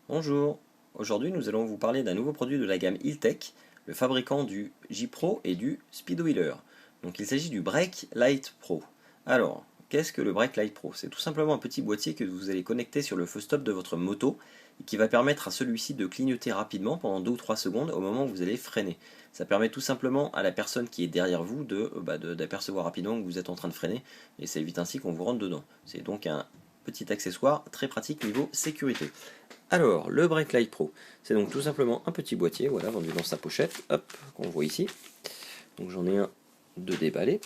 Bonjour, aujourd'hui nous allons vous parler d'un nouveau produit de la gamme Iltech, le fabricant du J-Pro et du Speedwheeler. Donc il s'agit du Brake Light Pro. Alors, qu'est-ce que le Brake Light Pro? C'est tout simplement un petit boîtier que vous allez connecter sur le feu stop de votre moto et qui va permettre à celui-ci de clignoter rapidement pendant 2 ou 3 secondes au moment où vous allez freiner. Ça permet tout simplement à la personne qui est derrière vous d'apercevoir rapidement que vous êtes en train de freiner et ça évite ainsi qu'on vous rentre dedans. C'est donc un petit accessoire très pratique niveau sécurité. Alors, le Brake Light Pro, c'est donc tout simplement un petit boîtier, voilà, vendu dans sa pochette, hop, qu'on voit ici. Donc j'en ai un de déballé,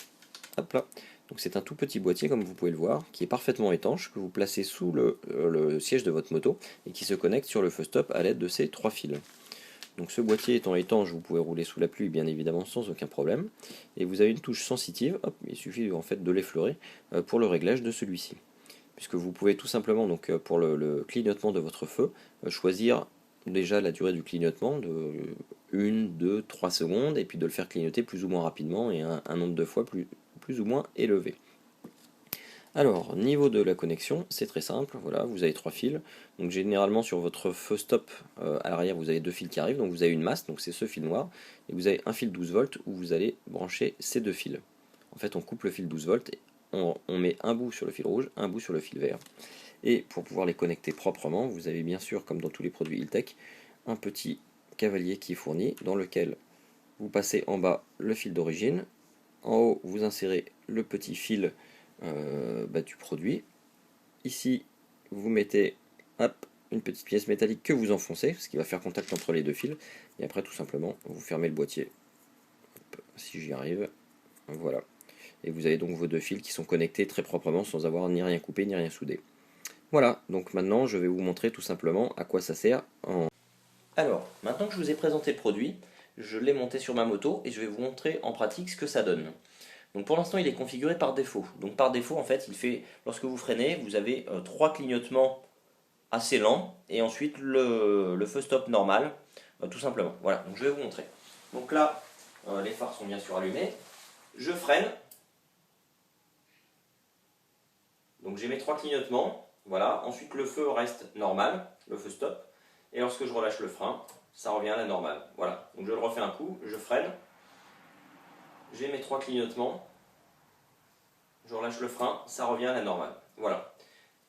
hop là. Donc c'est un tout petit boîtier, comme vous pouvez le voir, qui est parfaitement étanche, que vous placez sous le siège de votre moto, et qui se connecte sur le feu stop à l'aide de ces 3 fils. Donc ce boîtier étant étanche, vous pouvez rouler sous la pluie, bien évidemment, sans aucun problème. Et vous avez une touche sensitive, hop, il suffit en fait de l'effleurer pour le réglage de celui-ci. Puisque vous pouvez tout simplement, donc, pour le clignotement de votre feu, choisir déjà la durée du clignotement de 1, 2, 3 secondes, et puis de le faire clignoter plus ou moins rapidement et un nombre de fois plus ou moins élevé. Alors, niveau de la connexion, c'est très simple, voilà, vous avez 3 fils. Donc généralement sur votre feu stop à l'arrière, vous avez 2 fils qui arrivent, donc vous avez une masse, donc c'est ce fil noir, et vous avez un fil 12 volts où vous allez brancher ces 2 fils. En fait, on coupe le fil 12 volts, on met un bout sur le fil rouge, un bout sur le fil vert. Et pour pouvoir les connecter proprement, vous avez bien sûr, comme dans tous les produits Iltech, un petit cavalier qui est fourni, dans lequel vous passez en bas le fil d'origine, en haut vous insérez le petit fil du produit. Ici, vous mettez hop, une petite pièce métallique que vous enfoncez, ce qui va faire contact entre les 2 fils, et après tout simplement, vous fermez le boîtier. Hop, si j'y arrive, voilà. Et vous avez donc vos 2 fils qui sont connectés très proprement sans avoir ni rien coupé ni rien soudé. Voilà, donc maintenant je vais vous montrer tout simplement à quoi ça sert. Alors, maintenant que je vous ai présenté le produit, je l'ai monté sur ma moto et je vais vous montrer en pratique ce que ça donne. Donc pour l'instant il est configuré par défaut. Donc par défaut en fait il fait, lorsque vous freinez, vous avez 3 clignotements assez lents et ensuite le feu stop normal, tout simplement. Voilà, donc je vais vous montrer. Donc là, les phares sont bien sûr allumés. Je freine. Donc j'ai mes 3 clignotements, voilà. Ensuite le feu reste normal, le feu stop. Et lorsque je relâche le frein, ça revient à la normale. Voilà, donc je le refais un coup, je freine. J'ai mes 3 clignotements. Je relâche le frein, ça revient à la normale. Voilà.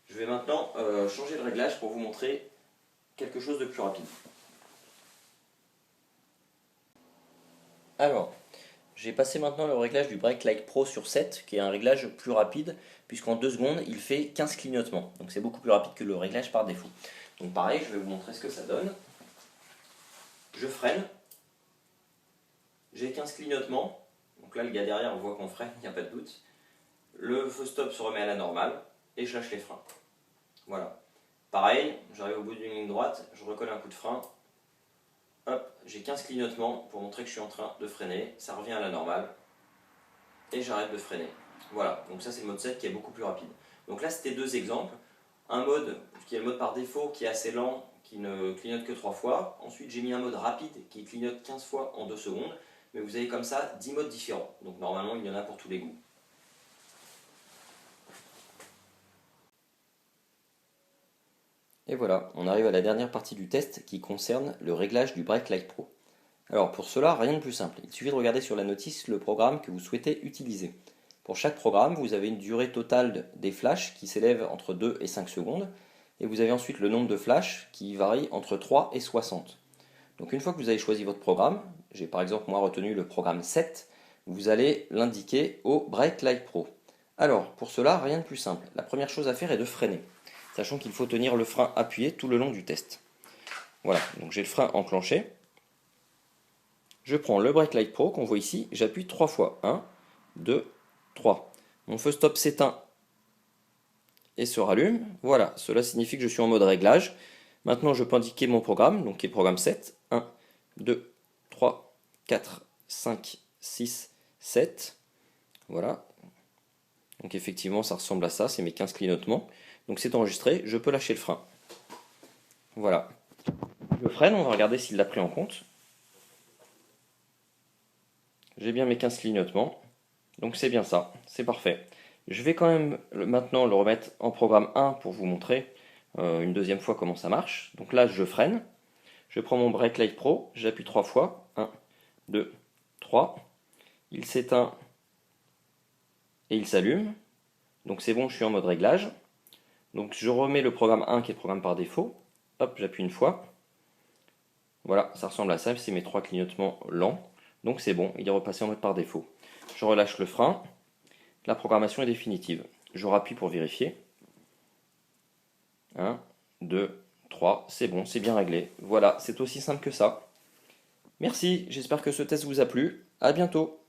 Je vais maintenant changer de réglage pour vous montrer quelque chose de plus rapide. Alors, j'ai passé maintenant le réglage du Brake Light Pro sur 7, qui est un réglage plus rapide, puisqu'en 2 secondes, il fait 15 clignotements. Donc c'est beaucoup plus rapide que le réglage par défaut. Donc pareil, je vais vous montrer ce que ça donne. Je freine. J'ai 15 clignotements. Donc là, le gars derrière, on voit qu'on freine, il n'y a pas de doute. Le feu stop se remet à la normale, et je lâche les freins. Voilà. Pareil, j'arrive au bout d'une ligne droite, je recolle un coup de frein. Hop, j'ai 15 clignotements pour montrer que je suis en train de freiner, ça revient à la normale, et j'arrête de freiner. Voilà, donc ça c'est le mode 7 qui est beaucoup plus rapide. Donc là c'était 2 exemples. Un mode qui est le mode par défaut, qui est assez lent, qui ne clignote que 3 fois. Ensuite j'ai mis un mode rapide qui clignote 15 fois en 2 secondes. Mais vous avez comme ça 10 modes différents. Donc normalement il y en a pour tous les goûts. Et voilà, on arrive à la dernière partie du test qui concerne le réglage du Brake Light Pro. Alors pour cela, rien de plus simple. Il suffit de regarder sur la notice le programme que vous souhaitez utiliser. Pour chaque programme, vous avez une durée totale des flashs qui s'élève entre 2 et 5 secondes. Et vous avez ensuite le nombre de flashs qui varie entre 3 et 60. Donc une fois que vous avez choisi votre programme, j'ai par exemple moi retenu le programme 7, vous allez l'indiquer au Brake Light Pro. Alors pour cela, rien de plus simple. La première chose à faire est de freiner, sachant qu'il faut tenir le frein appuyé tout le long du test. Voilà, donc j'ai le frein enclenché. Je prends le Brake Light Pro qu'on voit ici, j'appuie 3 fois. 1, 2, 3. Mon feu stop s'éteint et se rallume. Voilà, cela signifie que je suis en mode réglage. Maintenant, je peux indiquer mon programme, donc qui est le programme 7. 1, 2, 3, 4, 5, 6, 7. Voilà. Donc effectivement, ça ressemble à ça, c'est mes 15 clignotements. Donc c'est enregistré, je peux lâcher le frein. Voilà. Je freine, on va regarder s'il l'a pris en compte. J'ai bien mes 15 clignotements. Donc c'est bien ça, c'est parfait. Je vais quand même maintenant le remettre en programme 1 pour vous montrer une deuxième fois comment ça marche. Donc là, je freine. Je prends mon Brake Light Pro, j'appuie 3 fois. 1, 2, 3. Il s'éteint et il s'allume. Donc c'est bon, je suis en mode réglage. Donc je remets le programme 1 qui est le programme par défaut. Hop, j'appuie une fois. Voilà, ça ressemble à ça, c'est mes 3 clignotements lents. Donc c'est bon, il est repassé en mode par défaut. Je relâche le frein. La programmation est définitive. Je rappuie pour vérifier. 1, 2, 3, c'est bon, c'est bien réglé. Voilà, c'est aussi simple que ça. Merci, j'espère que ce test vous a plu. À bientôt.